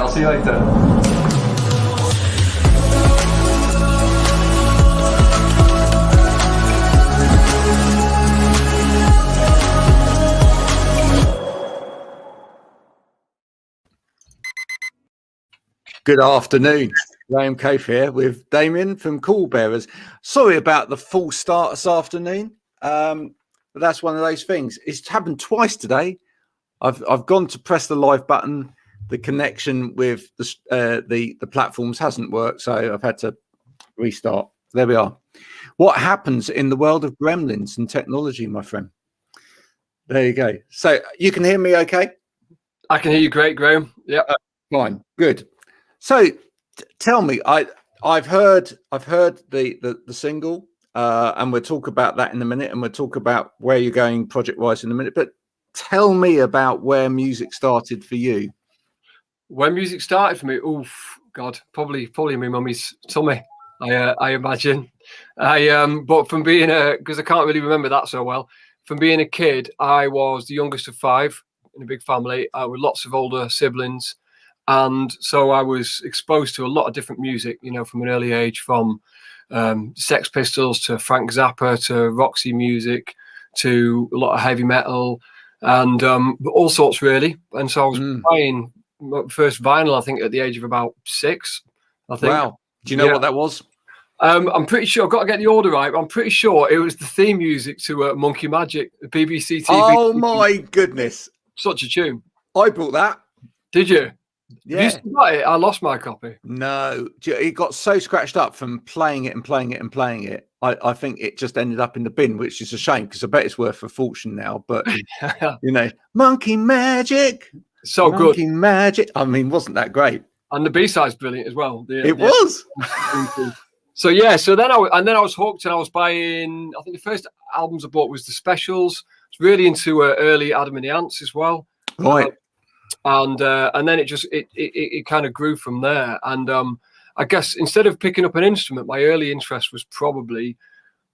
I'll see you later. Good afternoon. Graham Coath here with Damien from Coulbearers. Sorry about the full start this afternoon, but that's one of those things. It's happened twice today. I've gone to press the live button. The connection with the platforms hasn't worked, so I've had to restart. There we are. What happens in the world of gremlins and technology, my friend? There you go. So you can hear me okay? I can hear you great, Graham. Yeah. Fine. Good. So tell me, I've heard the single, and we'll talk about that in a minute, and we'll talk about where you're going project wise in a minute. But tell me about where music started for you. When music started for me, oof, God, probably my mummy's tummy. I imagine. But from being because I can't really remember that so well. From being a kid, I was the youngest of 5 in a big family with lots of older siblings. And so I was exposed to a lot of different music, you know, from an early age, from Sex Pistols to Frank Zappa to Roxy music to a lot of heavy metal and all sorts really. And so I was buying my first vinyl, I think, at the age of about 6. I think. Wow. Do you know what that was? I'm pretty sure, I've got to get the order right, but I'm pretty sure it was the theme music to Monkey Magic, the BBC TV. Oh my goodness. Such a tune. I bought that. Did you? Yeah. You still got it? I lost my copy. No, it got so scratched up from playing it and playing it and playing it. I think it just ended up in the bin, which is a shame because I bet it's worth a fortune now. But you know, Monkey Magic, so good. Monkey Magic. I mean, wasn't that great? And the B-side's brilliant as well. It was. So yeah, so then I was hooked, and I was buying. I think the first albums I bought was the Specials. I was really into early Adam and the Ants as well. Right. And then it kind of grew from there. And I guess instead of picking up an instrument, my early interest was probably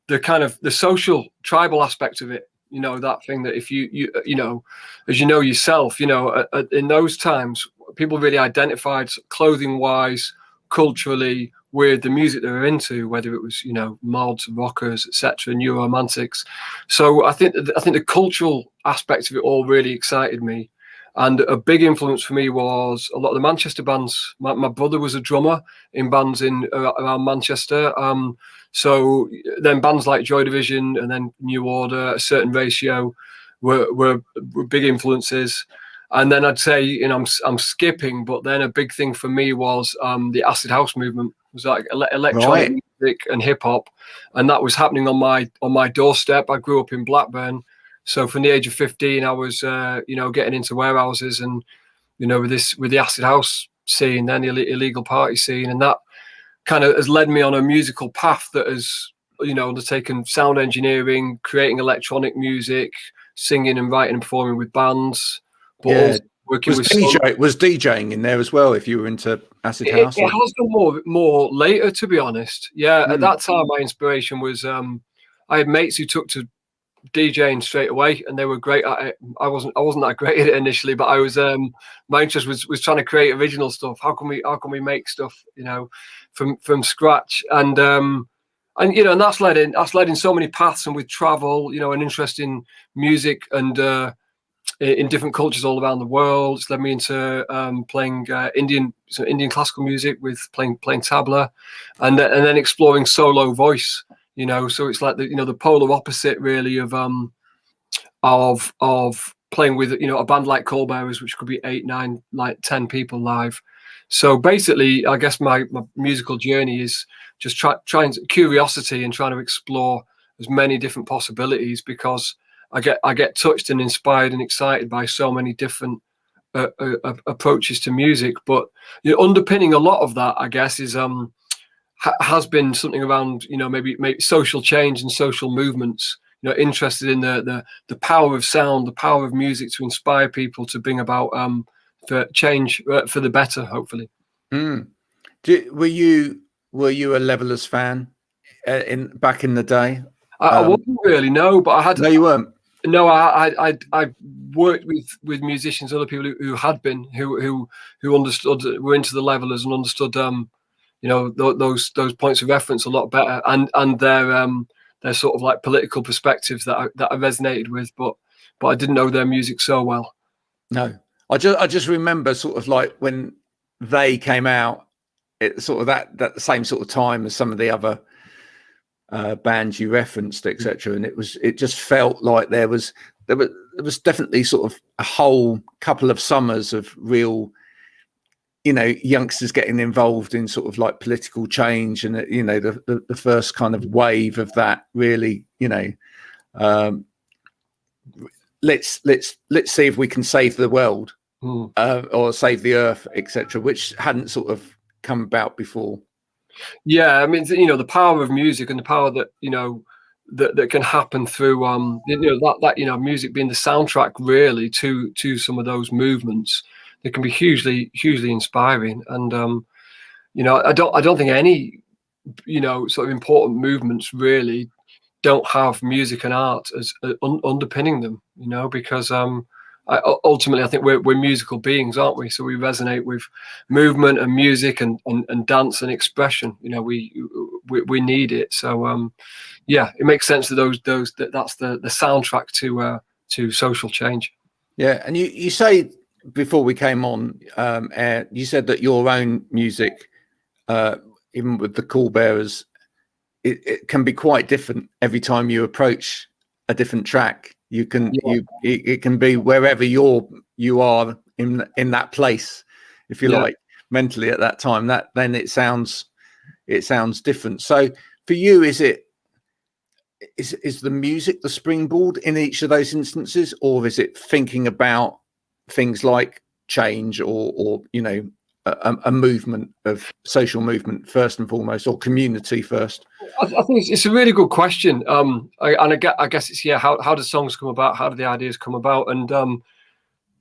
the kind of the social tribal aspect of it. You know, that thing that if you know, as you know yourself, you know, in those times, people really identified clothing wise, culturally, with the music they were into, whether it was, you know, mods, rockers, etc., new romantics. So I think the cultural aspect of it all really excited me. And a big influence for me was a lot of the Manchester bands. My brother was a drummer in bands around Manchester. So then bands like Joy Division and then New Order, A Certain Ratio were big influences. And then I'd say, you know, I'm skipping, but then a big thing for me was the acid house movement. It was like electronic music and hip hop, and that was happening on my doorstep. I grew up in Blackburn. So from the age of 15, I was, you know, getting into warehouses and, you know, with the acid house scene, then the illegal party scene. And that kind of has led me on a musical path that has, you know, undertaken sound engineering, creating electronic music, singing and writing and performing with bands. But also working was DJing in there as well, if you were into acid house? It has gone more later, to be honest. Yeah, at that time, my inspiration was I had mates who took to DJing straight away, and they were great at it. I wasn't that great at it initially, but I was my interest was trying to create original stuff. How can we make stuff, you know, from scratch? And you know, and that's led in so many paths, and with travel, you know, an interest in music and in different cultures all around the world. It's led me into playing Indian classical music with playing tabla, and then exploring solo voice. You know, so it's like the polar opposite really of playing with, you know, a band like Coalbearers, which could be 8, 9, like 10 people live. So basically, I guess my musical journey is just trying curiosity and trying to explore as many different possibilities, because I get touched and inspired and excited by so many different approaches to music. But you know, underpinning a lot of that, I guess, is has been something around, you know, maybe social change and social movements. You know, interested in the power of sound, the power of music to inspire people to bring about for change for the better, hopefully. Were you a Levellers fan back in the day? I wasn't really, no, but I had. No, you weren't. No, I worked with musicians, other people who had been, who understood, were into the levelers and understood, you know, those points of reference a lot better, and their sort of like political perspectives that I resonated with, but I didn't know their music so well. No, I just remember sort of like when they came out, it sort of that same sort of time as some of the other bands you referenced, etc. And it just felt like there was definitely sort of a whole couple of summers of real, you know, youngsters getting involved in sort of like political change, and you know, the first kind of wave of that really, you know, let's see if we can save the world, or save the earth, etc., which hadn't sort of come about before. Yeah, I mean, you know, the power of music and the power that, you know, that can happen through you know, that you know, music being the soundtrack really to some of those movements, that can be hugely inspiring. And you know, I don't think any, you know, sort of important movements really don't have music and art as underpinning them, you know, because ultimately I think we're musical beings, aren't we? So we resonate with movement and music and dance and expression. You know, we need it. So yeah, it makes sense that that's the soundtrack to social change. Yeah, and you say before we came on air, you said that your own music, even with the Coalbearers, it can be quite different every time you approach a different track. You can it can be wherever you are in that place, if you like, mentally at that time. That then it sounds different. So for you, is the music the springboard in each of those instances, or is it thinking about things like change or you know, a movement of social movement first and foremost, or community first? I think it's a really good question. I guess it's, yeah, how do songs come about? How do the ideas come about? And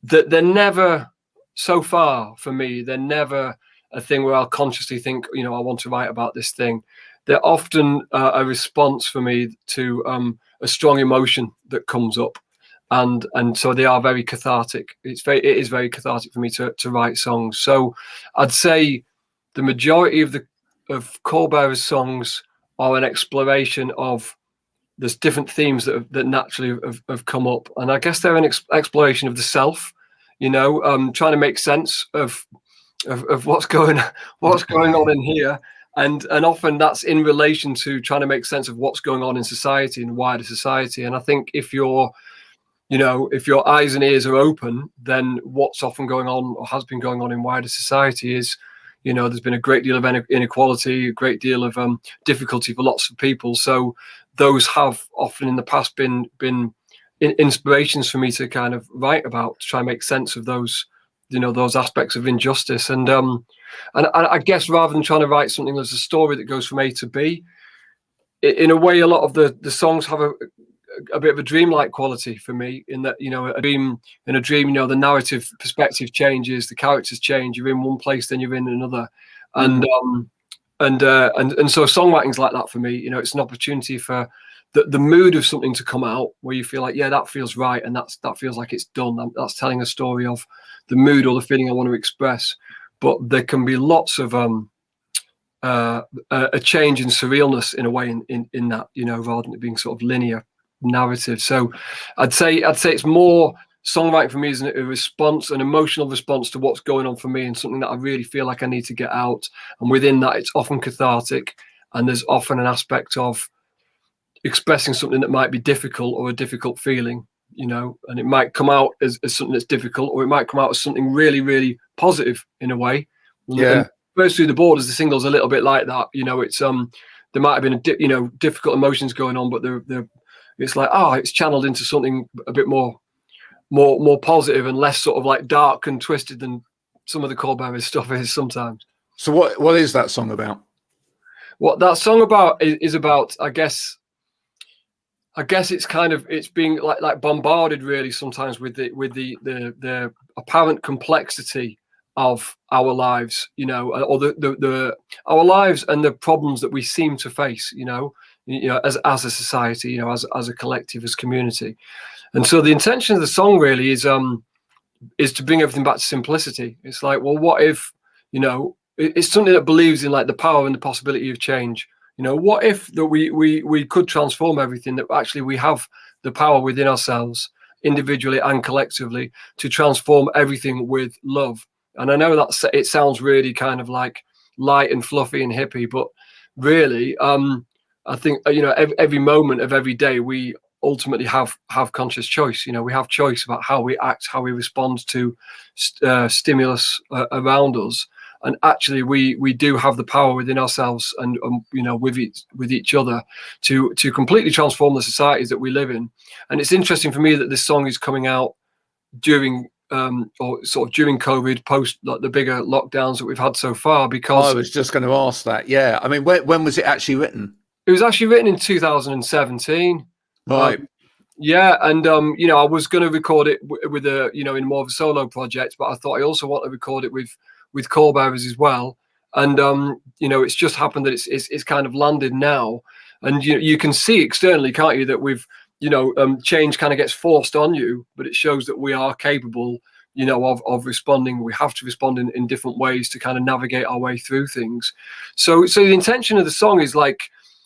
they're never, so far for me, they're never a thing where I'll consciously think, you know, I want to write about this thing. They're often a response for me to a strong emotion that comes up, and so they are very cathartic. It is very cathartic for me to write songs. So I'd say the majority of Coalbearers songs are an exploration of, there's different themes that naturally have come up, and I guess they're an exploration of the self, you know, trying to make sense of what's going on in here, and often that's in relation to trying to make sense of what's going on in society and wider society. And I think if your eyes and ears are open, then what's often going on or has been going on in wider society is, you know, there's been a great deal of inequality, a great deal of difficulty for lots of people. So those have often in the past been inspirations for me to kind of write about, to try and make sense of those, you know, those aspects of injustice. And I guess rather than trying to write something that's a story that goes from A to B, in a way, a lot of the songs have a bit of a dreamlike quality for me, in that, you know, a dream, you know, the narrative perspective changes, the characters change, you're in one place, then you're in another. And so songwriting's like that for me. You know, it's an opportunity for the mood of something to come out where you feel like, yeah, that feels right, and that feels like it's done. That's telling a story of the mood or the feeling I want to express. But there can be lots of a change in surrealness in a way in that, you know, rather than it being sort of linear narrative. So I'd say it's more songwriting for me is a response, an emotional response to what's going on for me, and something that I really feel like I need to get out. And within that, it's often cathartic, and there's often an aspect of expressing something that might be difficult or a difficult feeling, you know, and it might come out as something that's difficult, or it might come out as something really, really positive in a way. Yeah. And Burst Through the Borders, the single's a little bit like that. You know, it's there might have been difficult emotions going on, but it's like, it's channeled into something a bit more positive and less sort of like dark and twisted than some of the Coalbearers stuff is sometimes. So what is that song about? What that song about is about, I guess it's kind of, it's being like bombarded really sometimes with the apparent complexity of our lives, you know, or the our lives and the problems that we seem to face, you know. as a society, as a collective, as community. And so the intention of the song really is to bring everything back to simplicity. It's like, well, what if, it's something that believes in like the power and the possibility of change. What if that we could transform everything, that actually we have the power within ourselves, individually and collectively, to transform everything with love. And I know that it sounds really kind of like light and fluffy and hippie, but really, I think, every moment of every day, we ultimately have conscious choice. We have choice about how we act, how we respond to stimulus around us. And actually, we do have the power within ourselves and with each other to completely transform the societies that we live in. And it's interesting for me that this song is coming out during during COVID, post like the bigger lockdowns that we've had so far. Because I was just going to ask that. Yeah, I mean, when was it actually written? It was actually written in 2017. Right. Yeah, and I was going to record it with a in more of a solo project, but I thought I also want to record it with Coalbearers as well. And it's just happened that it's kind of landed now, and you can see externally, can't you, that we've change kind of gets forced on you, but it shows that we are capable of responding. We have to respond in different ways to kind of navigate our way through things. So the intention of the song is like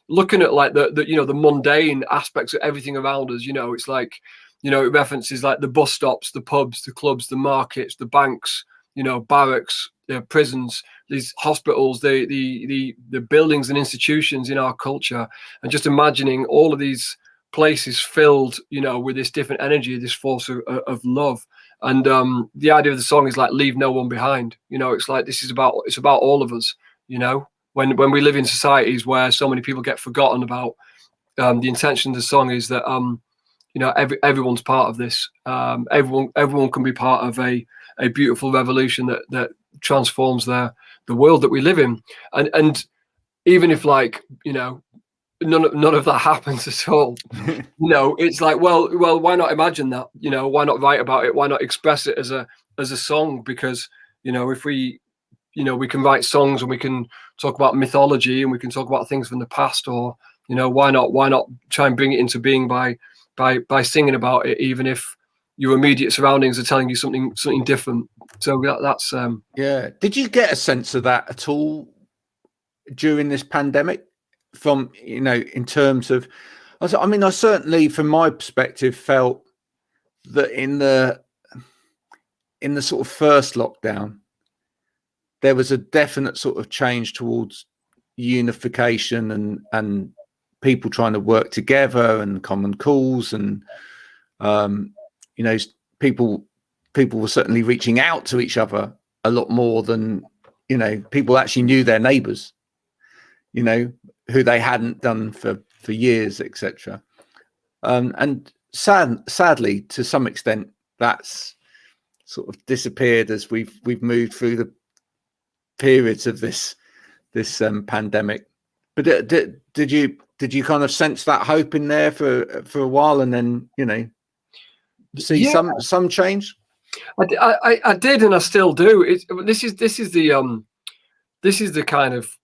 looking at like the mundane aspects of everything around us. It's like it references like the bus stops, the pubs, the clubs, the markets, the banks, barracks, prisons, these hospitals, the buildings and institutions in our culture, and just imagining all of these places filled with this different energy, this force of love. And the idea of the song is like leave no one behind. It's like it's about all of us. When we live in societies where so many people get forgotten about, the intention of the song is that everyone's part of this. Everyone can be part of a beautiful revolution that transforms the world that we live in. And even if none of that happens at all, it's like, well, why not imagine that? Why not write about it? Why not express it as a song? Because if we can write songs and we can talk about mythology and we can talk about things from the past, or why not try and bring it into being by singing about it, even if your immediate surroundings are telling you something different. So that's yeah. Did you get a sense of that at all during this pandemic? From in terms of, I mean, I certainly, from my perspective, felt that in the sort of first lockdown, there was a definite sort of change towards unification and people trying to work together and common cause, and people were certainly reaching out to each other a lot more than people actually knew their neighbours, who they hadn't done for years, etc. And sadly, to some extent, that's sort of disappeared as we've moved through the periods of this pandemic. But did you kind of sense that hope in there for a while, and then see some change? I did, and I still do. This is the kind of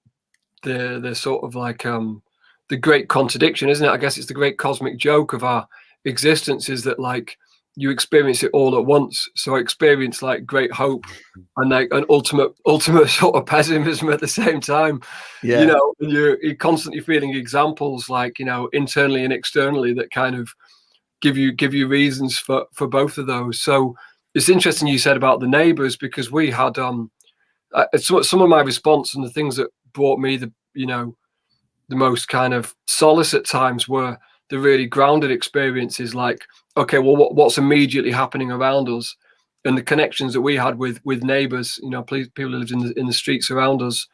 the sort of like the great contradiction, isn't it? I guess it's the great cosmic joke of our existence, is that like you experience it all at once. So I experience like great hope and like an ultimate sort of pessimism at the same time. Yeah. You're constantly feeling examples like internally and externally that kind of give you reasons for both of those. So it's interesting you said about the neighbours, because we had some of my response and the things that brought me the most kind of solace at times were the really grounded experiences, like, okay, well, what's immediately happening around us, and the connections that we had with neighbours, people who lived in the streets around us,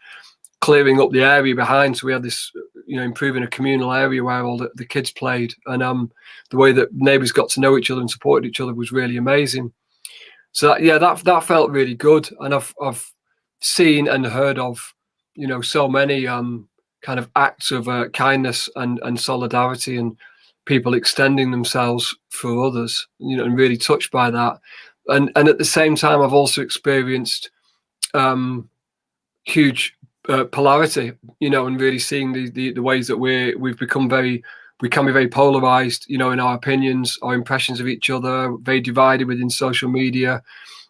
clearing up the area behind. So we had this, improving a communal area where all the kids played, and the way that neighbours got to know each other and supported each other was really amazing. So that felt really good, and I've seen and heard of so many kind of acts of kindness and solidarity, and people extending themselves for others, and really touched by that. And at the same time, I've also experienced huge polarity, you know, and really seeing the ways that we can be very polarized, you know, in our opinions, our impressions of each other, very divided within social media,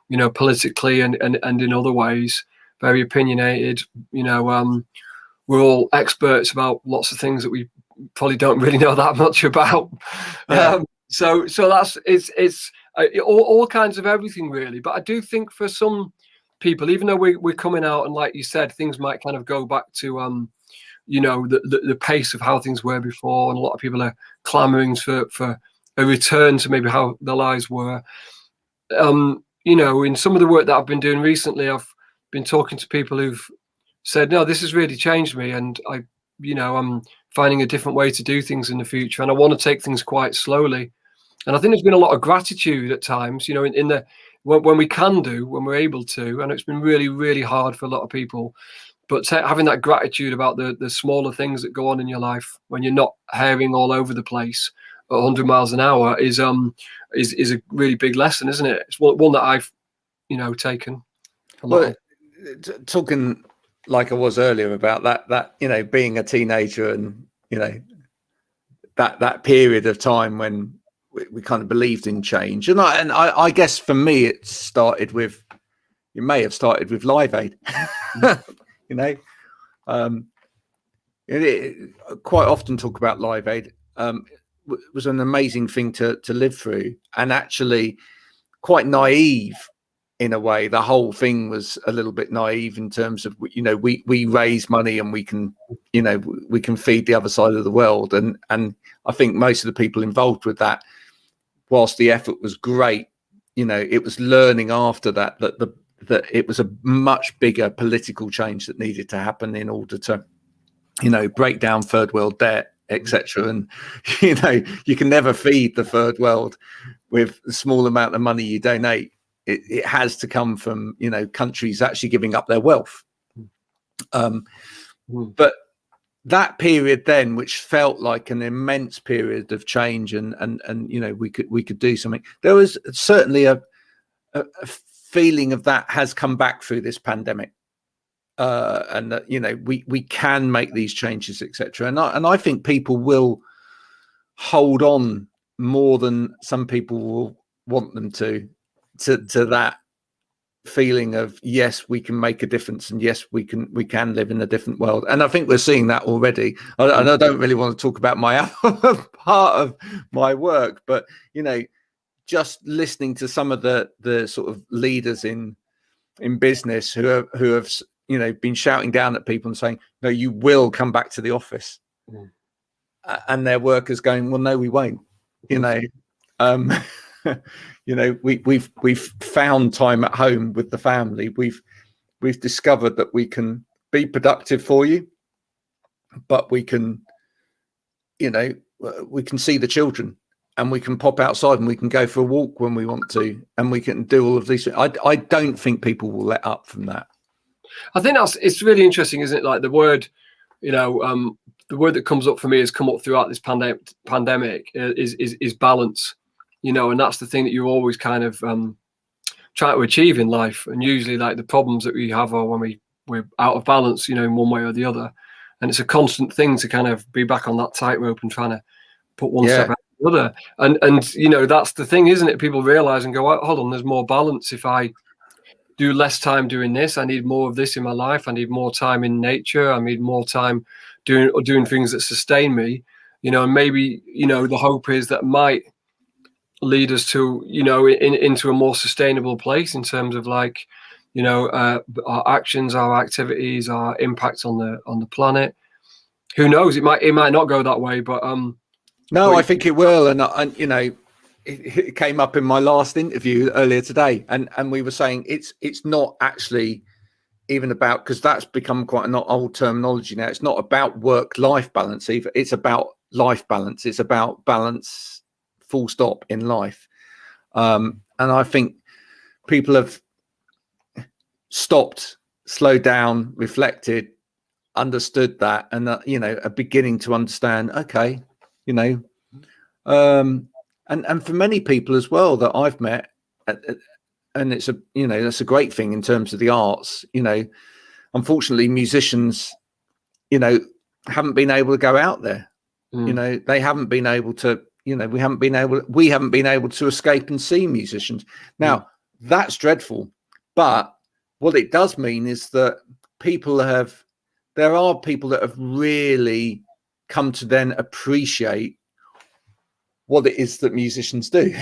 you know, politically and in other ways, very opinionated, you know. We're all experts about lots of things that we probably don't really know that much about. Yeah. So that's it's all kinds of everything really. But I do think for some people, even though we're coming out and like you said, things might kind of go back to you know, the pace of how things were before, and a lot of people are clamoring for a return to maybe how their lives were. You know, in some of the work that I've been doing recently, I've been talking to people who've said, no, this has really changed me, and you know, I'm finding a different way to do things in the future, and I want to take things quite slowly. And I think there's been a lot of gratitude at times, you know, in the when we can do, when we're able to. And it's been really, really hard for a lot of people. But having that gratitude about the smaller things that go on in your life when you're not herring all over the place at 100 miles an hour is a really big lesson, isn't it? It's one that I've, you know, taken a lot of. Talking like I was earlier about that you know, being a teenager, and you know, that period of time when we kind of believed in change, and I guess for me it may have started with Live Aid. You know, quite often talk about Live Aid. Was an amazing thing to live through, and actually quite naive in a way. The whole thing was a little bit naive in terms of, you know, we raise money and we can, you know, we can feed the other side of the world. And I think most of the people involved with that, whilst the effort was great, you know, it was learning after that that it was a much bigger political change that needed to happen in order to, you know, break down third world debt, etc. And, you know, you can never feed the third world with the small amount of money you donate. It has to come from, you know, countries actually giving up their wealth. But that period then, which felt like an immense period of change, and you know, we could do something. There was certainly a feeling of that has come back through this pandemic, and that, you know, we can make these changes, etc. And I think people will hold on more than some people will want them to that feeling of, yes, we can make a difference, and yes, we can live in a different world. And I think we're seeing that already. I don't really want to talk about my part of my work, but, you know, just listening to some of the sort of leaders in business who have you know, been shouting down at people and saying, no, you will come back to the office, and their workers going, well, no, we won't. You know, you know, we've found time at home with the family. We've discovered that we can be productive for you, but we can, you know, we can see the children, and we can pop outside, and we can go for a walk when we want to, and we can do all of these things. I don't think people will let up from that. I think it's really interesting, isn't it? Like the word, you know, the word that comes up for me has come up throughout this pandemic is balance. You know, and that's the thing that you're always kind of trying to achieve in life. And usually, like, the problems that we have are when we're out of balance, you know, in one way or the other. And it's a constant thing to kind of be back on that tightrope and trying to put one step out the other. And you know, that's the thing, isn't it? People realize and go, oh, hold on, there's more balance if I do less time doing this. I need more of this in my life. I need more time in nature. I need more time doing things that sustain me. You know, and maybe, you know, the hope is that might lead us to, you know, into a more sustainable place in terms of, like, you know, our actions, our activities, our impact on the planet. Who knows? It might not go that way, but no, I think it will. And you know, it came up in my last interview earlier today, and we were saying it's not actually even about, because that's become quite an old terminology now. It's not about work-life balance either. It's about life balance. It's about balance, full stop, in life. And I think people have stopped, slowed down, reflected, understood that, and you know, are beginning to understand, okay, you know, and for many people as well that I've met, and it's a, you know, that's a great thing in terms of the arts, you know, unfortunately, musicians, haven't been able to go out there. They haven't been able to. We haven't been able to escape and see musicians. Now that's dreadful, but what it does mean is that there are people that have really come to then appreciate what it is that musicians do,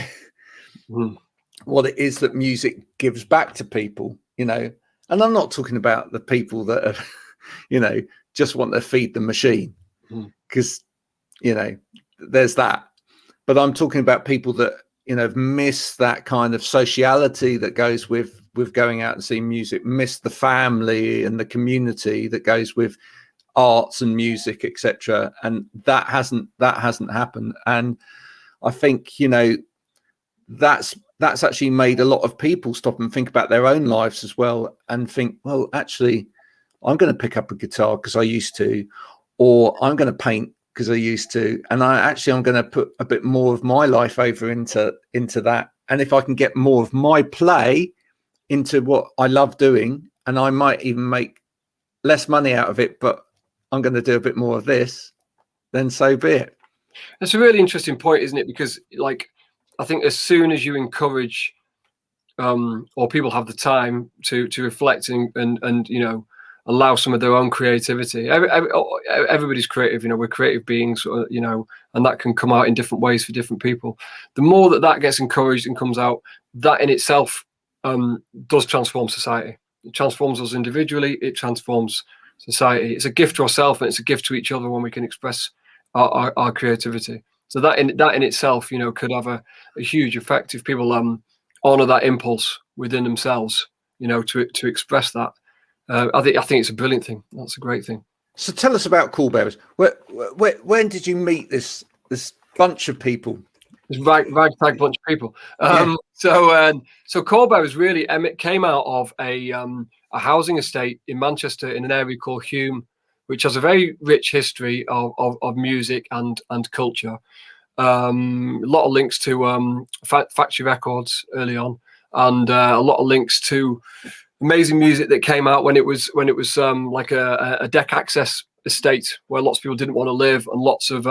what it is that music gives back to people, and I'm not talking about the people that are, just want to feed the machine, because, there's that. But I'm talking about people that, have missed that kind of sociality that goes with going out and seeing music, missed the family and the community that goes with arts and music, etc. And that hasn't happened. And I think, that's actually made a lot of people stop and think about their own lives as well, and think, well, actually, I'm going to pick up a guitar because I used to, or I'm going to paint because I used to, and I'm going to put a bit more of my life over into that. And if I can get more of my play into what I love doing, and I might even make less money out of it, but I'm going to do a bit more of this, then so be it. That's a really interesting point, isn't it? Because, like, I think as soon as you encourage or people have the time to reflect and allow some of their own creativity. Everybody's creative, we're creative beings, and that can come out in different ways for different people. The more that gets encouraged and comes out, that in itself does transform society. It transforms us individually. It transforms society. It's a gift to ourselves, and it's a gift to each other when we can express our creativity. So that in itself, could have a huge effect if people honor that impulse within themselves, to express that. I think it's a brilliant thing. That's a great thing. So tell us about Coalbearers. When did you meet this bunch of people? This ragtag bunch of people. So Coalbearers really came out of a housing estate in Manchester in an area called Hume, which has a very rich history of music and culture. A lot of links to factory records early on, and a lot of links to amazing music that came out when it was like a deck access estate where lots of people didn't want to live, and lots of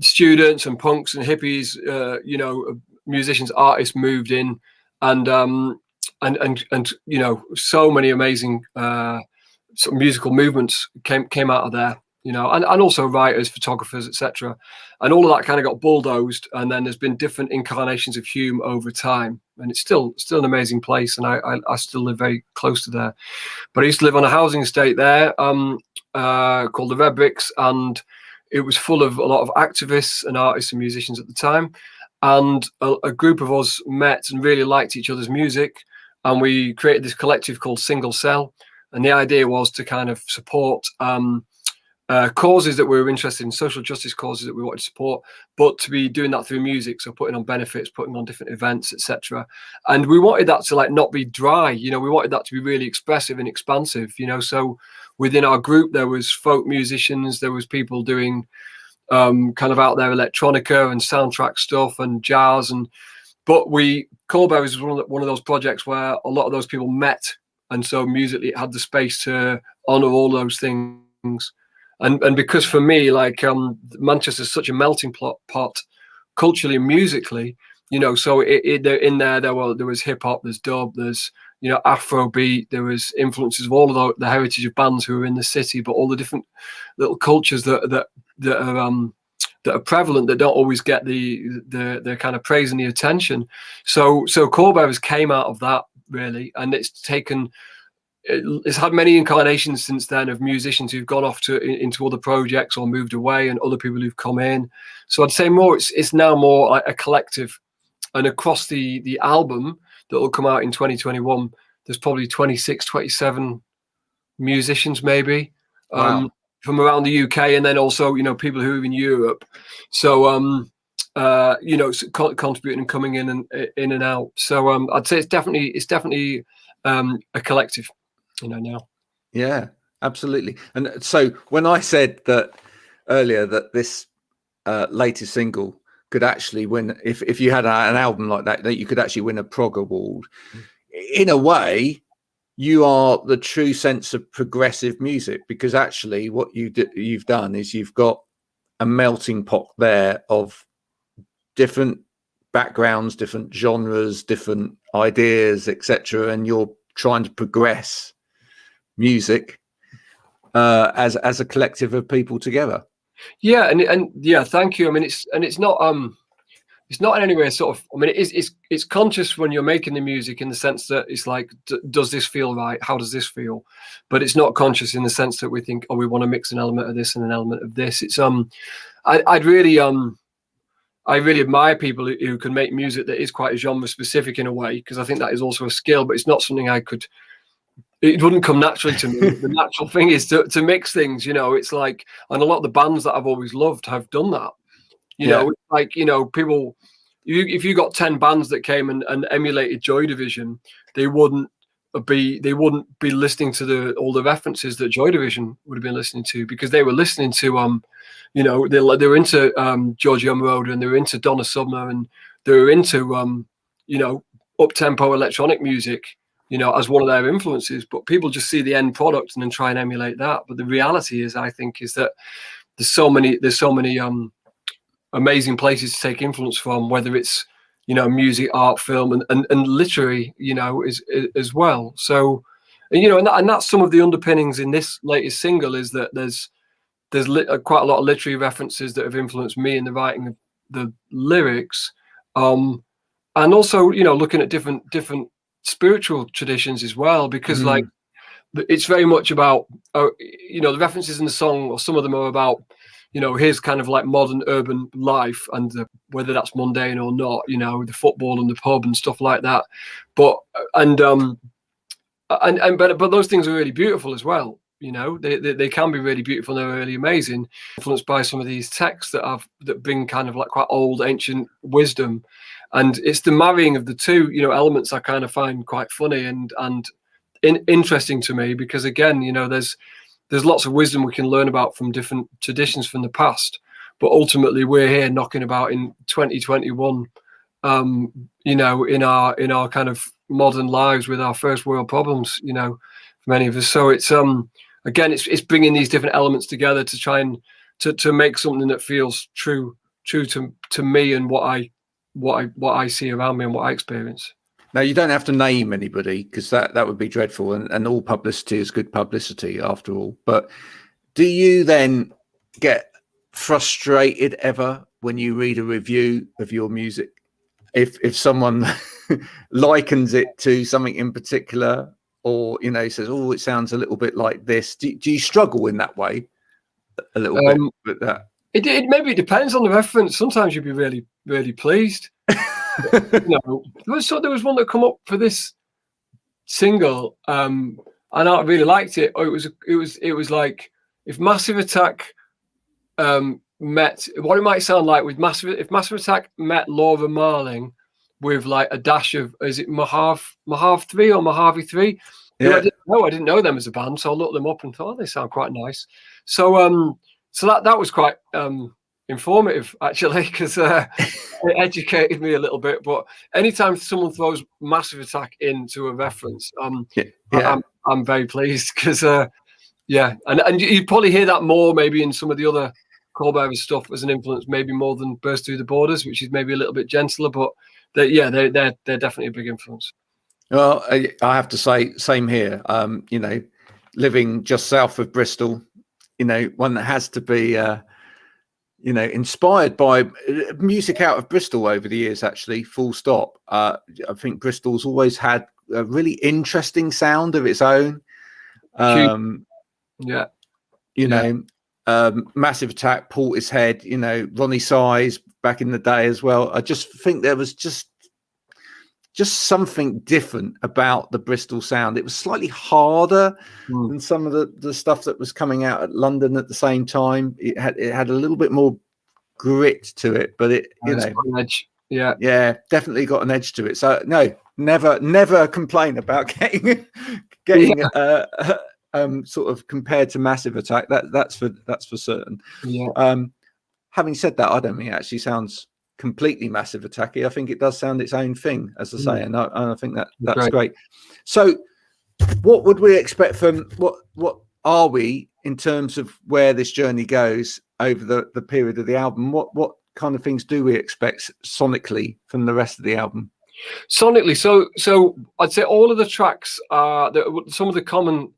students and punks and hippies, musicians, artists moved in, and so many amazing sort of musical movements came out of there, and also writers, photographers, etc. And all of that kind of got bulldozed, and then there's been different incarnations of Hume over time, and it's still an amazing place, and I still live very close to there. But I used to live on a housing estate there called the Red Bricks, and it was full of a lot of activists and artists and musicians at the time. And a group of us met and really liked each other's music, and we created this collective called Single Cell. And the idea was to kind of support causes that we were interested in, social justice causes that we wanted to support, but to be doing that through music, so putting on benefits, putting on different events, etc. And we wanted that to not be dry, we wanted that to be really expressive and expansive, so within our group there was folk musicians, there was people doing kind of out there electronica and soundtrack stuff and jazz, but Coalbearers was one of those projects where a lot of those people met, and so musically it had the space to honor all those things. And because for me, Manchester is such a melting pot culturally and musically, so in there was hip hop, there's dub, there's Afrobeat, there was influences of all of the heritage of bands who were in the city, but all the different little cultures that are prevalent that don't always get the kind of praise and the attention. So Coalbearers came out of that really, and it's had many incarnations since then of musicians who've gone off into other projects or moved away, and other people who've come in. So I'd say it's now more like a collective, and across the album that will come out in 2021, there's probably 26, 27 musicians maybe. Wow. From around the UK, and then also people who are in Europe. So contributing and coming in and out. So I'd say it's definitely a collective, now. Yeah, absolutely. And so when I said that earlier that this latest single could actually win, if you had an album like that you could actually win a prog award, in a way you are the true sense of progressive music, because actually what you've done is you've got a melting pot there of different backgrounds, different genres, different ideas, etc., and you're trying to progress music as a collective of people together. Yeah, and yeah, thank you. I mean, it's not in any way sort of, I mean, it's conscious when you're making the music, in the sense that it's like, does this feel right? How does this feel? But it's not conscious in the sense that we think, oh, we want to mix an element of this and an element of this. It's I really admire people who can make music that is quite genre specific in a way, because I think that is also a skill, but it's not something it wouldn't come naturally to me. The natural thing is to mix things, you know. It's like, and a lot of the bands that I've always loved have done that. You know, like, you know, people, if you got 10 bands that came and emulated Joy Division, they wouldn't be listening to all the references that Joy Division would have been listening to, because they were listening to you know, they were into Giorgio Moroder, and they were into Donna Summer, and they were into you know, up-tempo electronic music, you know, as one of their influences. But people just see the end product and then try and emulate that. But the reality is, I think, is that there's so many amazing places to take influence from, whether it's, you know, music, art, film, and literary, you know, as well. So, you know, and that's some of the underpinnings in this latest single, is that there's quite a lot of literary references that have influenced me in the writing of the lyrics, and also, you know, looking at different spiritual traditions as well, because like, it's very much about, you know, the references in the song, or some of them are about, you know, his kind of like modern urban life, and whether that's mundane or not, you know, the football and the pub and stuff like that. But but those things are really beautiful as well. You know, they can be really beautiful, and they're really amazing, influenced by some of these texts that bring kind of like quite old ancient wisdom. And it's the marrying of the two, you know, elements I kind of find quite funny and interesting to me, because again, you know, there's lots of wisdom we can learn about from different traditions from the past, but ultimately we're here knocking about in 2021, you know, in our kind of modern lives with our first world problems, you know, for many of us. So it's again, it's bringing these different elements together to try and to make something that feels true to me and what I see around me and what I experience. Now, you don't have to name anybody, because that would be dreadful, and all publicity is good publicity after all. But do you then get frustrated ever when you read a review of your music, if someone likens it to something in particular, or, you know, says, oh, it sounds a little bit like this? Do you struggle in that way a little bit with that? It maybe depends on the reference. Sometimes you'd be really, really pleased. You know, there was one that come up for this single, and I really liked it. It was like, if Massive Attack met what it might sound like with if Massive Attack met Laura Marling with like a dash of, is it Mojave 3 or Mojave 3? Yeah. I didn't know them as a band, so I looked them up and thought, oh, they sound quite nice. So so that was quite informative, actually, because it educated me a little bit. But anytime someone throws Massive Attack into a reference, I'm very pleased, because yeah, and you'd probably hear that more maybe in some of the other Coalbearers stuff as an influence, maybe more than Burst Through the Borders, which is maybe a little bit gentler. But they're definitely a big influence. Well, I have to say, same here. You know, living just south of Bristol, you know, one that has to be you know, inspired by music out of Bristol over the years, actually, full stop. I think Bristol's always had a really interesting sound of its own. Yeah. You know, Massive Attack, Portishead, you know, Ronnie Size back in the day as well. I just think there was just something different about the Bristol sound. It was slightly harder than some of the stuff that was coming out at London at the same time. It had a little bit more grit to it, but it, you know, an edge. Yeah, definitely got an edge to it. So no, never complain about getting sort of compared to Massive Attack. That's for certain. Yeah. Having said that, I don't think it actually sounds completely Massive Attacky. I think it does sound its own thing, as I say, and I think that's great. So what would we expect from what are we in terms of where this journey goes over the period of the album? What kind of things do we expect sonically from the rest of the album? Sonically, so I'd say all of the tracks are some of the common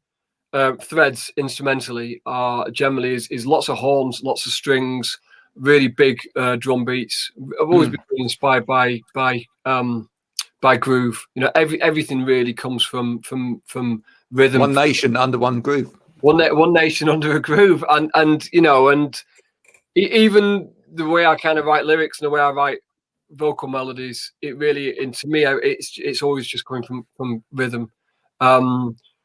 threads instrumentally are generally is lots of horns, lots of strings, really big drum beats. I've always been really inspired by groove. You know, everything really comes from rhythm. One nation under one groove. One nation under a groove, and you know, and even the way I kind of write lyrics and the way I write vocal melodies, it really, and to me, it's always just coming from rhythm.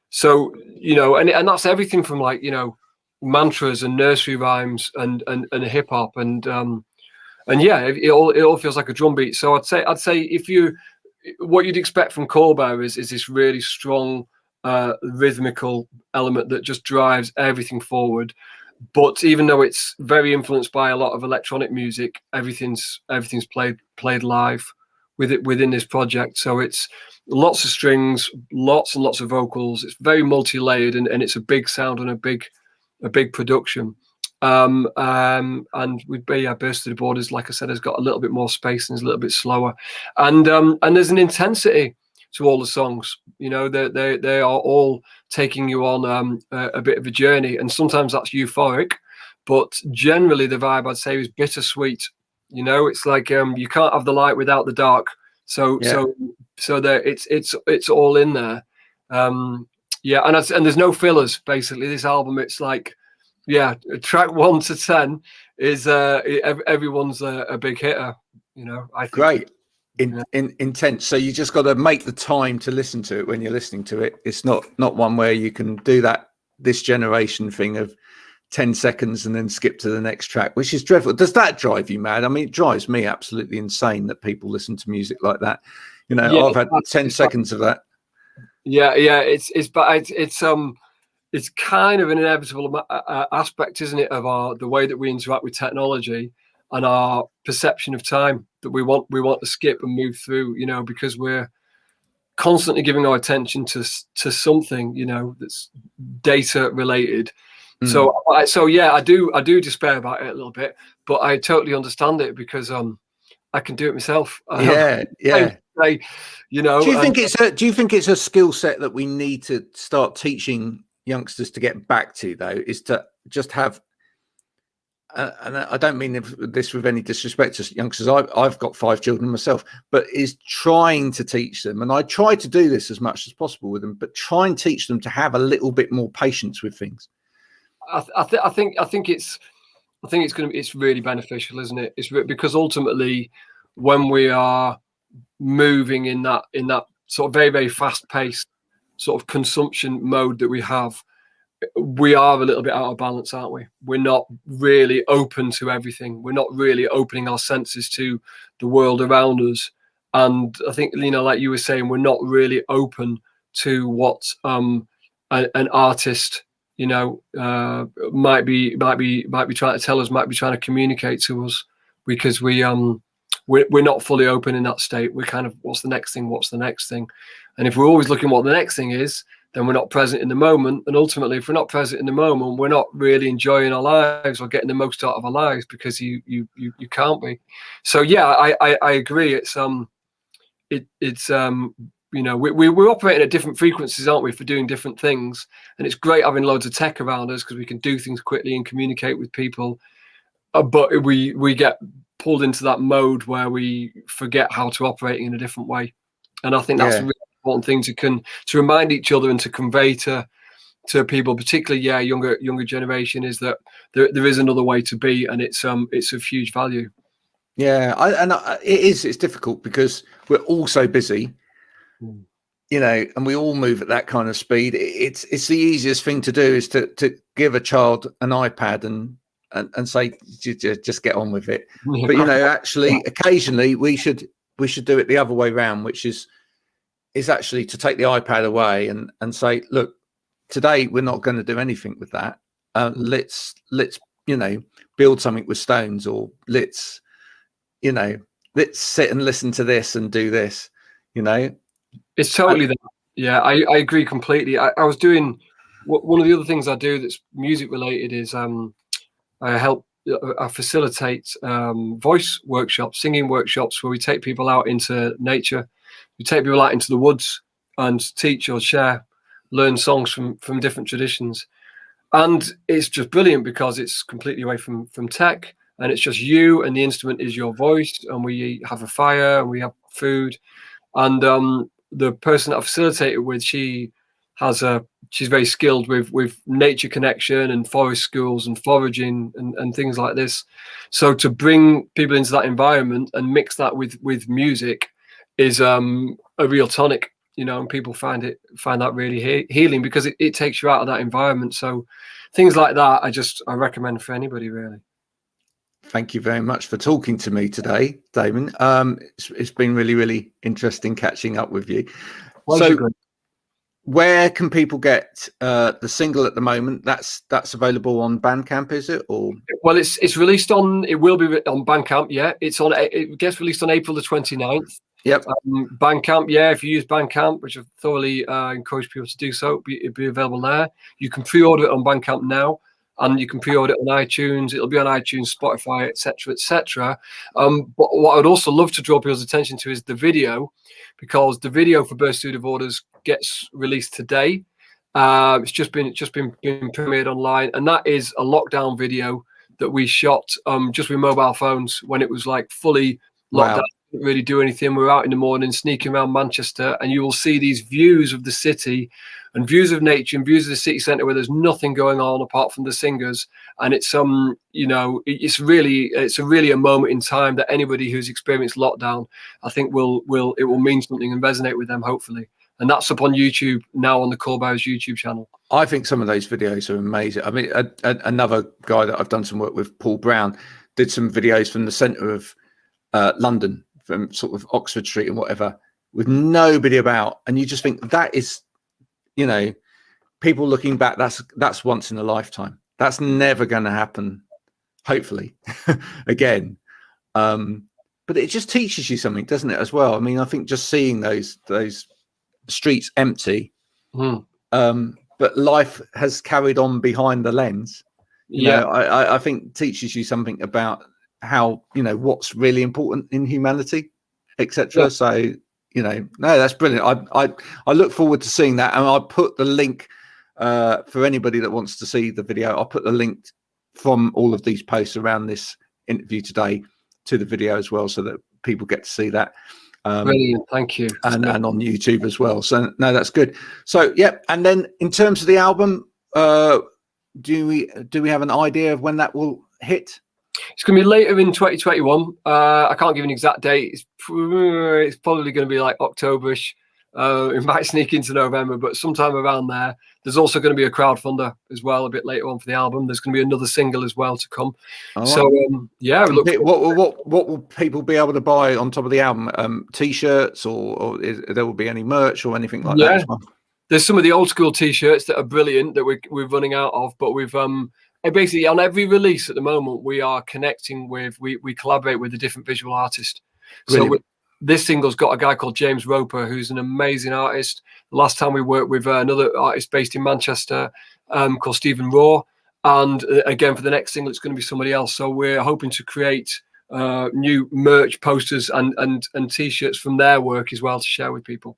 So you know, and that's everything from, like, you know, mantras and nursery rhymes and hip hop and yeah, it all feels like a drum beat. So I'd say if you, what you'd expect from Coalbearers is this really strong rhythmical element that just drives everything forward. But even though it's very influenced by a lot of electronic music, everything's played live within this project. So it's lots of strings, lots and lots of vocals. It's very multi-layered, and it's a big sound and a big production. And with Burst to the Borders, like I said, has got a little bit more space and is a little bit slower. And there's an intensity to all the songs. You know, they are all taking you on a bit of a journey, and sometimes that's euphoric, but generally the vibe, I'd say, is bittersweet. You know, it's like you can't have the light without the dark. So there, it's all in there. Yeah, and there's no fillers. Basically, this album, it's like, yeah, track 1 to 10 is everyone's a big hitter. You know, I think. Great. Intense. So you just got to make the time to listen to it when you're listening to it. It's not one where you can do this generation thing of 10 seconds and then skip to the next track, which is dreadful. Does that drive you mad? I mean, it drives me absolutely insane that people listen to music like that. You know, yeah, I've had 10 seconds of that. Yeah, it's kind of an inevitable aspect, isn't it, of the way that we interact with technology and our perception of time, that we want to skip and move through, you know, because we're constantly giving our attention to something, you know, that's data related. So yeah, I do despair about it a little bit, but I totally understand it because I can do it myself. Yeah. You know, do you think it's a skill set that we need to start teaching youngsters to get back to, though, is to just have, and I don't mean this with any disrespect to youngsters, I've got 5 children myself, but is trying to teach them, and I try to do this as much as possible with them, but try and teach them to have a little bit more patience with things. I think it's really beneficial, isn't it? It's because ultimately, when we are moving in that sort of very, very fast paced sort of consumption mode that we have, we are a little bit out of balance, aren't we? We're not really open to everything. We're not really opening our senses to the world around us. And I think, you know, like you were saying, we're not really open to what an artist, you know, might be trying to tell us, might be trying to communicate to us, because we're not fully open in that state. We're kind of, what's the next thing? And if we're always looking what the next thing is, then we're not present in the moment. And ultimately, if we're not present in the moment, we're not really enjoying our lives or getting the most out of our lives, because you can't be. So yeah, I agree. It's you know, we're operating at different frequencies, aren't we, for doing different things. And it's great having loads of tech around us because we can do things quickly and communicate with people. But we get pulled into that mode where we forget how to operate in a different way. And I think that's a really important thing to remind each other and to convey to people, particularly younger generation, is that there is another way to be, and it's of huge value. Yeah, it's difficult because we're all so busy, you know, and we all move at that kind of speed. It's the easiest thing to do is to give a child an iPad and say, just get on with it. But you know, actually, occasionally we should do it the other way around, which is actually to take the iPad away and say, look, today we're not going to do anything with that. Let's you know, build something with stones, or let's sit and listen to this and do this. You know, it's totally that. Yeah, I agree completely. I was doing one of the other things I do that's music related is I facilitate voice workshops, singing workshops, where we take people out into nature, we take people out into the woods and teach or share, learn songs from different traditions. And it's just brilliant because it's completely away from tech, and it's just you, and the instrument is your voice, and we have a fire and we have food. And the person that I facilitated with, she's very skilled with nature connection and forest schools and foraging and things like this. So to bring people into that environment and mix that with music is a real tonic, you know, and people find that really healing, because it takes you out of that environment. So things like that I recommend for anybody, really. Thank you very much for talking to me today, Damon. It's been really, really interesting catching up with you. So where can people get the single at the moment? That's available on Bandcamp, is it? Or well, it's released on. It will be on Bandcamp. Yeah, it gets released on April the 29th. Yep. Bandcamp. Yeah, if you use Bandcamp, which I thoroughly encourage people to do so, it'll be available there. You can pre-order it on Bandcamp now, and you can pre-order it on iTunes. It'll be on iTunes, Spotify, etc., etc. But what I'd also love to draw people's attention to is the video, because the video for Burst Through the Borders gets released today. It's just been premiered online, and that is a lockdown video that we shot just with mobile phones when it was like fully locked down. Didn't really do anything. We were out in the morning sneaking around Manchester, and you will see these views of the city and views of nature and views of the city centre where there's nothing going on apart from the singers. And it's you know, it's really a moment in time that anybody who's experienced lockdown, I think it will mean something and resonate with them, hopefully. And that's up on YouTube now, on the Coalbearers YouTube channel. I think some of those videos are amazing. I mean, another guy that I've done some work with, Paul Brown, did some videos from the centre of London, from sort of Oxford Street and whatever, with nobody about. And you just think that is, you know, people looking back, that's once in a lifetime. That's never going to happen, hopefully, again. But it just teaches you something, doesn't it, as well? I mean, I think just seeing those streets empty, but life has carried on behind the lens. You know, I think teaches you something about how, you know, what's really important in humanity, etc. So, you know, no, that's brilliant. I look forward to seeing that, and I'll put the link for anybody that wants to see the video. I'll put the link from all of these posts around this interview today to the video as well, so that people get to see that. Brilliant, thank you. And on YouTube as well. So no, that's good. So yeah, and then in terms of the album, do we have an idea of when that will hit? It's going to be later in 2021. I can't give an exact date. It's probably going to be like October-ish. It might sneak into November, but sometime around there. There's also going to be a crowdfunder as well a bit later on for the album. There's going to be another single as well to come. Oh, so yeah, what will people be able to buy on top of the album? T-shirts, or there will be any merch or anything like that as well? There's some of the old school T-shirts that are brilliant that we're running out of, but we've basically on every release at the moment we are connecting with, we collaborate with a different visual artist. Brilliant. So this single's got a guy called James Roper, who's an amazing artist. The last time we worked with another artist based in Manchester called Stephen Raw, and again for the next single it's going to be somebody else. So we're hoping to create new merch, posters and T-shirts from their work as well to share with people.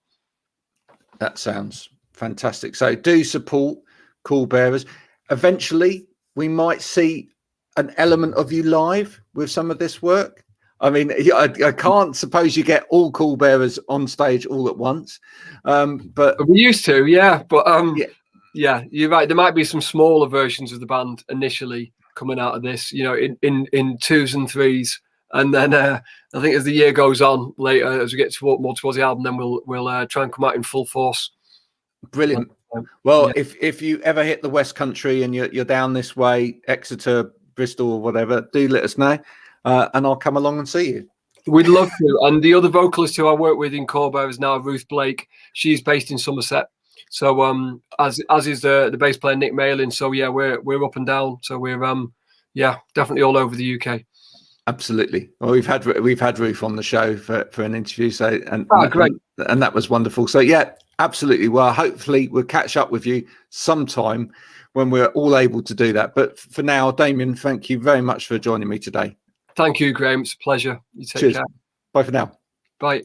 That sounds fantastic. So do support Coalbearers. Eventually we might see an element of you live with some of this work. I mean, I can't suppose you get all Coalbearers on stage all at once, but we used to, yeah. But yeah, you're right. There might be some smaller versions of the band initially coming out of this, you know, in twos and threes, and then I think as the year goes on, later as we get more towards the album, then we'll try and come out in full force. Brilliant. Well, yeah. If you ever hit the West Country and you're down this way, Exeter, Bristol, or whatever, do let us know. And I'll come along and see you. We'd love to. And the other vocalist who I work with in Coalbearers now, Ruth Blake, she's based in Somerset. So as is the bass player Nick Malin. So yeah, we're up and down. So we're yeah, definitely all over the UK. Absolutely. Well, we've had Ruth on the show for an interview. So great. And that was wonderful. So yeah, Absolutely. Well, hopefully we'll catch up with you sometime when we're all able to do that. But for now, Damien, thank you very much for joining me today. Thank you, Graham. It's a pleasure. You take Cheers. care. Bye for now. Bye.